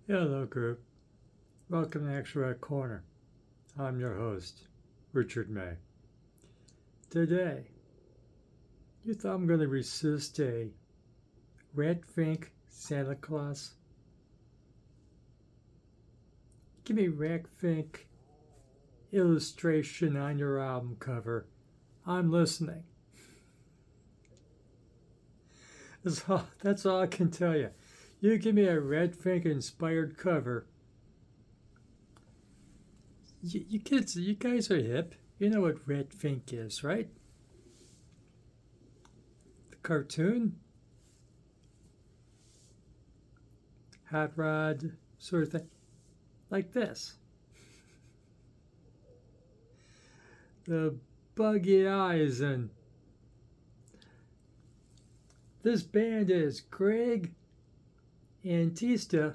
Hello, group. Welcome to Extract Corner. I'm your host, Richard May. Today, you thought I'm going to resist a red Fink Santa Claus? Give me red Fink illustration on your album cover. I'm listening. That's all I can tell you. You give me a red Fink inspired cover. You kids, you guys are hip. You know what red Fink is, right? The cartoon? Hot rod sort of thing. Like this. The buggy eyes, and this band is Greg, Antista,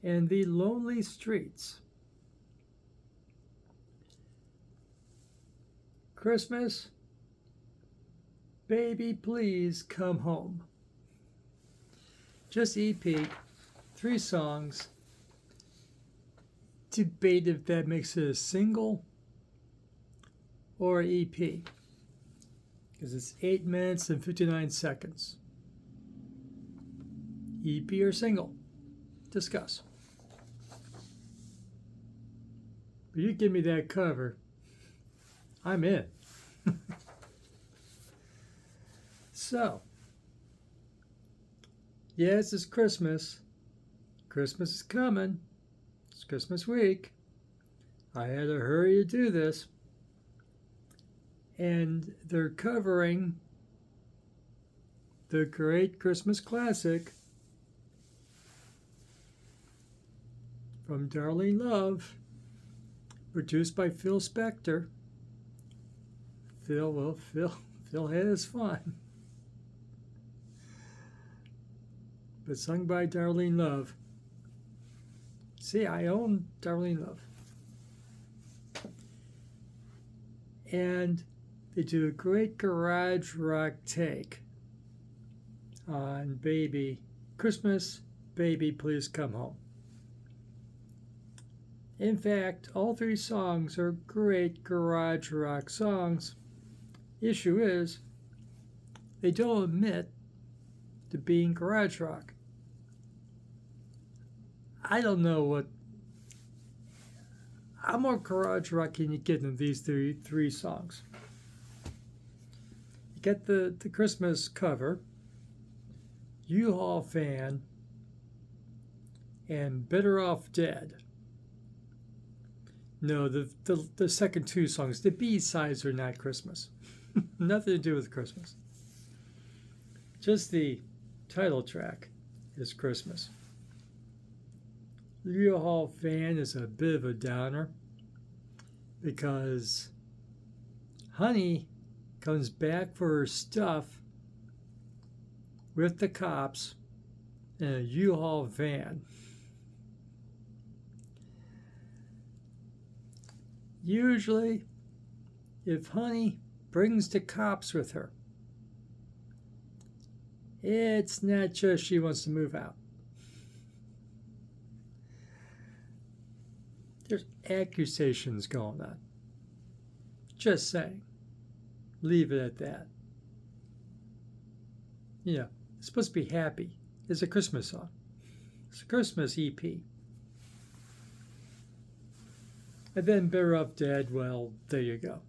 and the Lonely Streets. Christmas, baby, please come home. Just EP, 3 songs. Debate if that makes it a single or EP, because it's 8 minutes and 59 seconds. EP or single? Discuss. But you give me that cover, I'm in. So, yes, it's Christmas. Christmas is coming. It's Christmas week. I had to hurry to do this. And they're covering the great Christmas classic from Darlene Love, produced by Phil Spector. Phil had his fun. But sung by Darlene Love. See, I own Darlene Love. And they do a great garage rock take on Baby, Christmas, Baby, Please Come Home. In fact, all 3 songs are great garage rock songs. Issue is, they don't admit to being garage rock. I don't know what. How more garage rock can you get in these three songs? You get the Christmas cover, U-Haul Fan, and Better Off Dead. No, the second 2 songs, the B-sides, are not Christmas. Nothing to do with Christmas. Just the title track is Christmas. The U-Haul Fan is a bit of a downer because Honey comes back for her stuff with the cops in a U-Haul van. Usually, if Honey brings the cops with her, it's not just she wants to move out. There's accusations going on. Just saying. Leave it at that. You know, it's supposed to be happy. It's a Christmas song. It's a Christmas EP. And then Better Off Dead, well, there you go.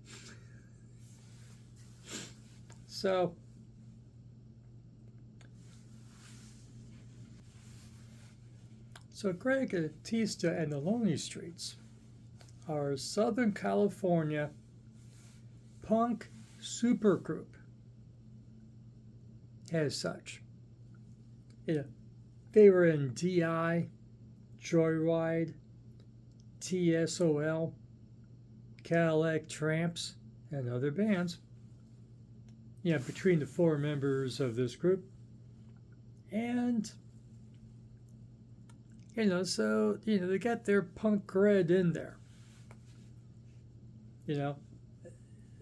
So, Greg, Antista, and the Lonely Streets are Southern California punk supergroup. As such, they were in D.I., Joyride, T.S.O.L, Cadillac Tramps, and other bands. Between the 4 members of this group. And, so, they got their punk cred in there.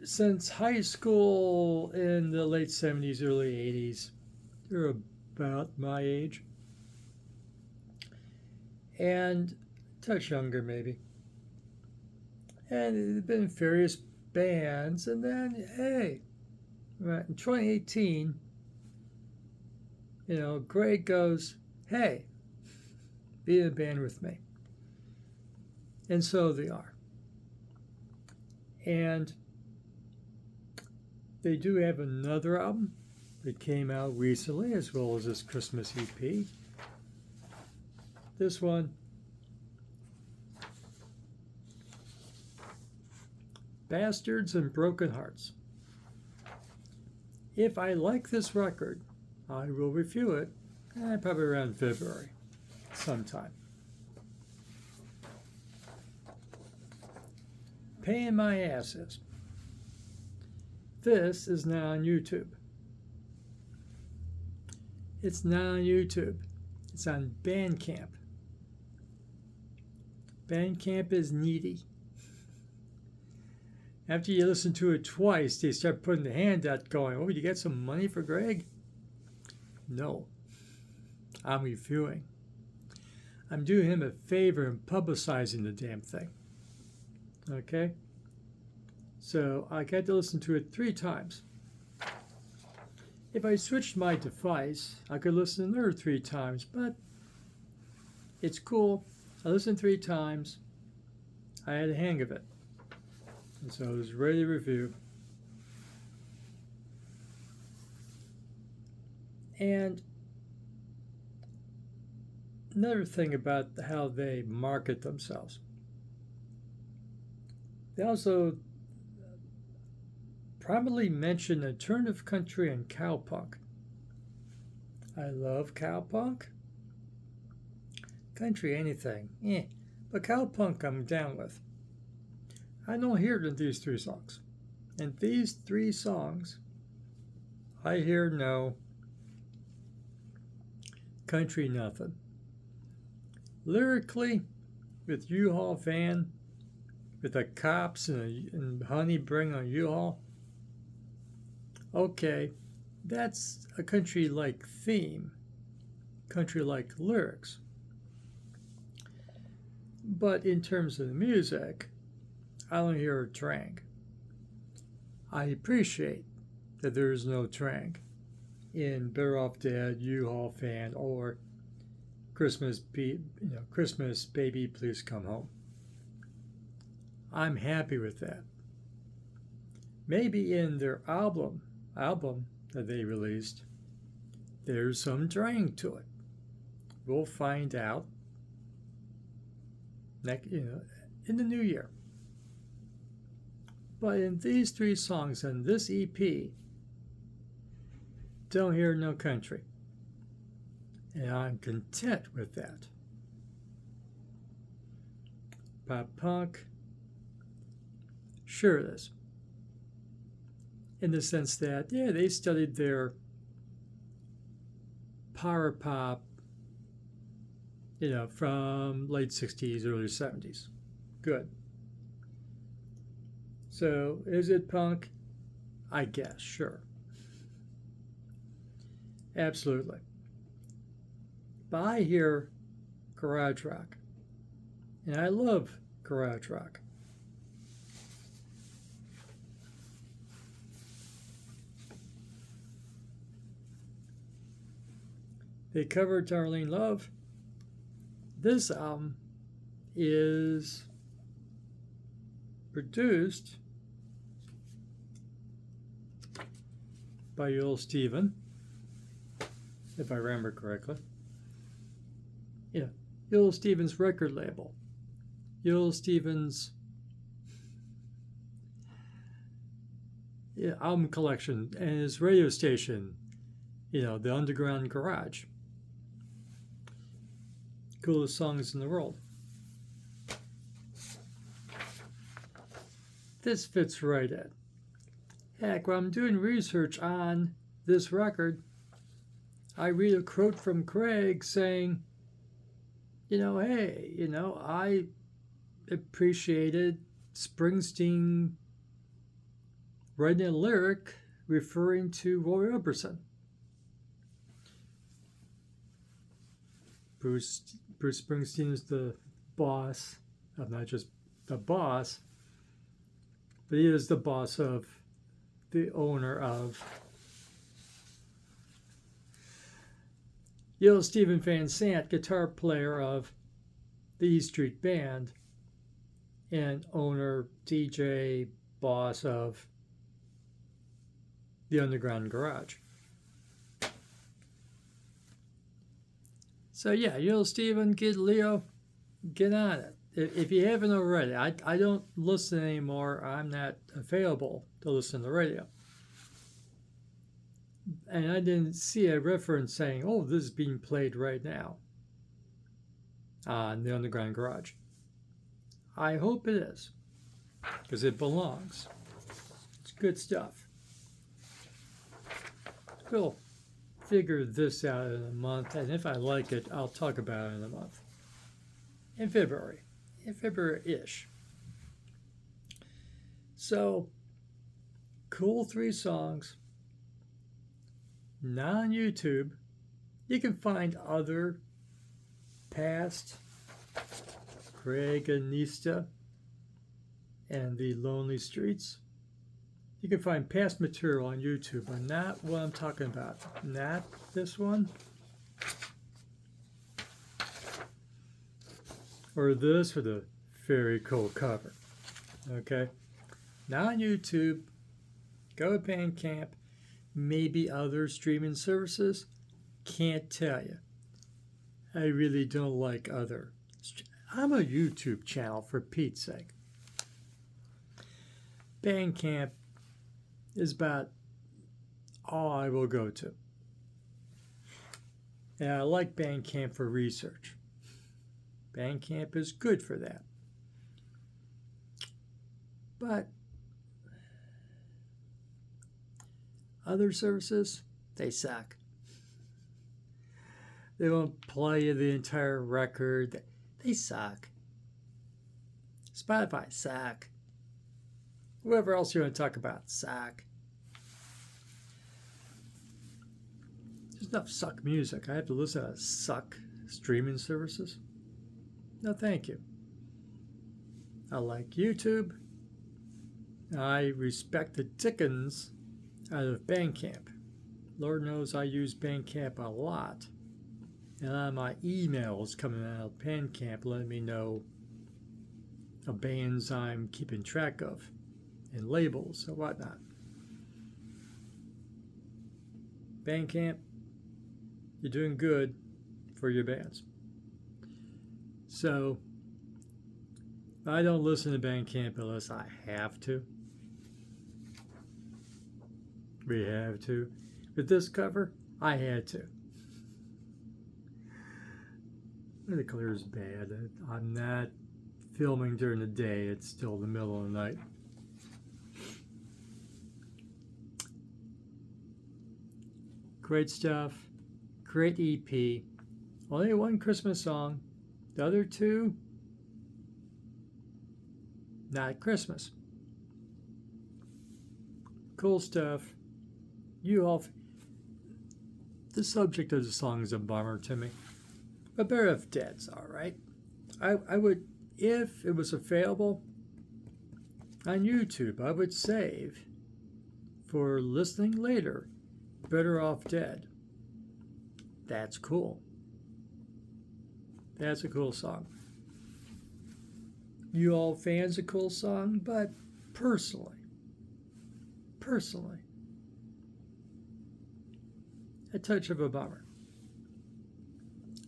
Since high school in the late 70s, early 80s, they're about my age. and a touch younger maybe. And it had been various bands, and then, hey, right, in 2018, Greg goes, hey, be in a band with me. And so they are. And they do have another album that came out recently, as well as this Christmas EP. This one, Bastards and Broken Hearts. If I like this record, I will review it probably around February sometime. Paying my asses. This is now on YouTube. It's not on YouTube. It's on Bandcamp. Bandcamp is needy. After you listen to it twice, they start putting the hand out going, oh, you get some money for Greg? No. I'm reviewing. I'm doing him a favor in publicizing the damn thing. Okay? So I got to listen to it 3 times. If I switched my device, I could listen another 3 times, but it's cool. I listened 3 times. I had a hang of it. And so I was ready to review. And another thing about how they market themselves. They also prominently mention alternative country and cowpunk. I love cowpunk. Country, anything. But cowpunk I'm down with. I don't hear it in these 3 songs. And these 3 songs, I hear no country nothing. Lyrically, with U-Haul van, with the cops and honey bring on U-Haul, okay, that's a country-like theme, country-like lyrics. But in terms of the music, I don't hear a twang. I appreciate that there is no twang in Better Off Dead, U-Haul Fan, or Christmas Baby, Please Come Home. I'm happy with that. Maybe in their album that they released, there's some twang to it. We'll find out in the new year. But in these 3 songs on this EP, don't hear no country. And I'm content with that. Pop punk, sure it is. In the sense that, they studied their power pop, from late 60s, early 70s. Good. So, is it punk? I guess, sure. Absolutely. But I hear garage rock. And I love garage rock. They covered Darlene Love. This album is produced by Joel Steven, if I remember correctly. Joel Steven's record label. Joel Steven's album collection and his radio station, the Underground Garage. Coolest songs in the world. This fits right in. Heck, when I'm doing research on this record, I read a quote from Craig saying, hey, I appreciated Springsteen writing a lyric referring to Roy Orbison. Bruce Springsteen is the boss of not just the boss, but he is the boss of the owner of Stephen Van Sant, guitar player of the E Street Band, and owner, DJ, boss of the Underground Garage. So yeah, Stephen, Leo, get on it. If you haven't already, I don't listen anymore. I'm not available to listen to the radio. And I didn't see a reference saying, oh, this is being played right now on the Underground Garage. I hope it is, because it belongs. It's good stuff. We'll figure this out in a month, and if I like it, I'll talk about it in a month. In February-ish. So, cool 3 songs. Not on YouTube. You can find other past Craig Antista and the Lonely Streets. You can find past material on YouTube, but not what I'm talking about. Not this one. Or this, or the very cool cover. Okay? Not on YouTube. Go to Bandcamp. Maybe other streaming services. Can't tell you. I really don't like other. I'm a YouTube channel, for Pete's sake. Bandcamp is about all I will go to. And I like Bandcamp for research. Bandcamp is good for that. But other services, they suck. They won't play you the entire record. They suck. Spotify, suck. Whoever else you want to talk about, suck. There's enough suck music. I have to listen to suck streaming services? No, thank you. I like YouTube. I respect the dickens out of Bandcamp. Lord knows I use Bandcamp a lot. And on my emails coming out of Bandcamp letting me know of bands I'm keeping track of and labels and whatnot. Bandcamp, you're doing good for your bands. So, I don't listen to Bandcamp unless I have to. We have to. With this cover, I had to. The color is bad. I'm not filming during the day. It's still the middle of the night. Great stuff. Great EP. Only one Christmas song. The other 2, not Christmas. Cool stuff. The subject of the song is a bummer to me. But Better Off Dead's alright. I would, if it was available on YouTube, I would save for listening later. Better Off Dead. That's cool. That's a cool song. You all fans of cool song, but personally, a touch of a bummer.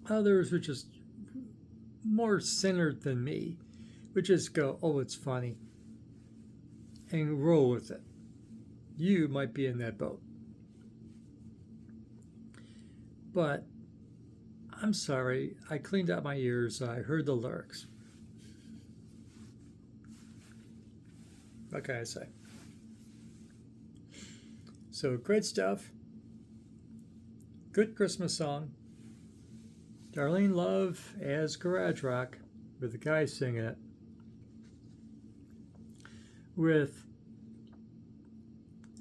Others, which is more centered than me, would just go, oh, it's funny, and roll with it. You might be in that boat. But I'm sorry, I cleaned out my ears, I heard the lyrics. What can I say? So, great stuff. Good Christmas song. Darlene Love as Garage Rock, with the guy singing it.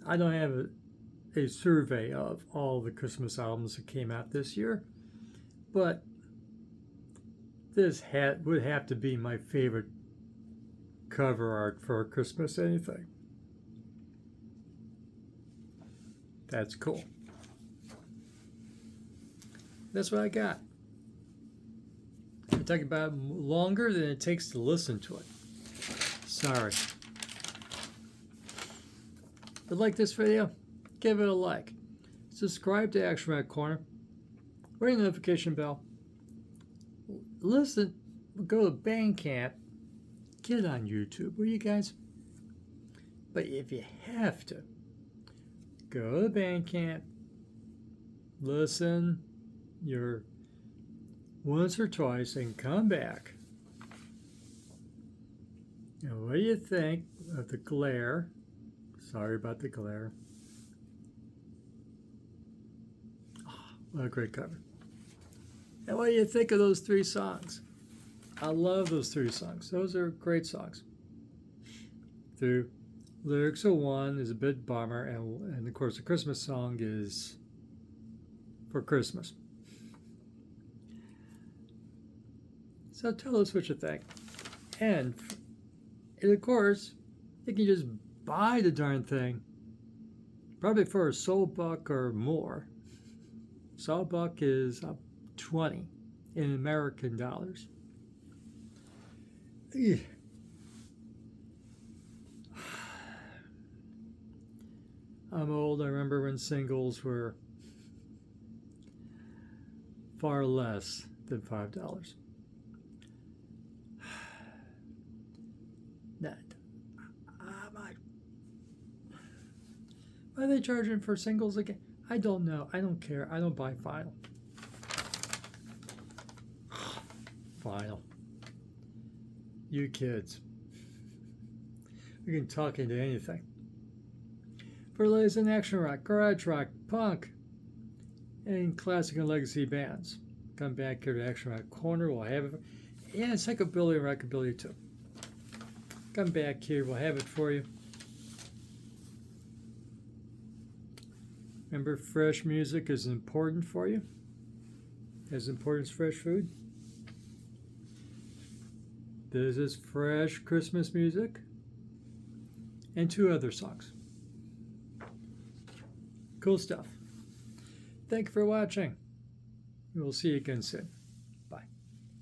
I don't have a survey of all the Christmas albums that came out this year, but This hat would have to be my favorite cover art for a Christmas anything. That's cool. That's what I got. I'm talking about longer than it takes to listen to it. Sorry. If you like this video, give it a like. Subscribe to Action Rat Corner. Ring the notification bell. Listen, go to Bandcamp. Get on YouTube, will you guys? But if you have to, go to Bandcamp. Listen your once or twice and come back. And what do you think of the glare? Sorry about the glare. Oh, what a great cover. And what do you think of those 3 songs? I love those 3 songs. Those are great songs. The lyrics of one is a bit bummer, and of course the Christmas song is for Christmas. So tell us what you think. And of course, you can just buy the darn thing, probably for a $1 or more. $1 is up 20 in American dollars. I'm old. I remember when singles were far less than $5. Why are they charging for singles again? I don't know. I don't care. I don't buy vinyl. Vinyl. You kids. We can talk into anything. For the latest in action rock, garage rock, punk, and classic and legacy bands, come back here to Action Rock Corner. We'll have it. Yeah, psychobilly and rockabilly too. Come back here. We'll have it for you. Remember, fresh music is important for you. As important as fresh food. This is fresh Christmas music. And 2 other songs. Cool stuff. Thank you for watching. We'll see you again soon.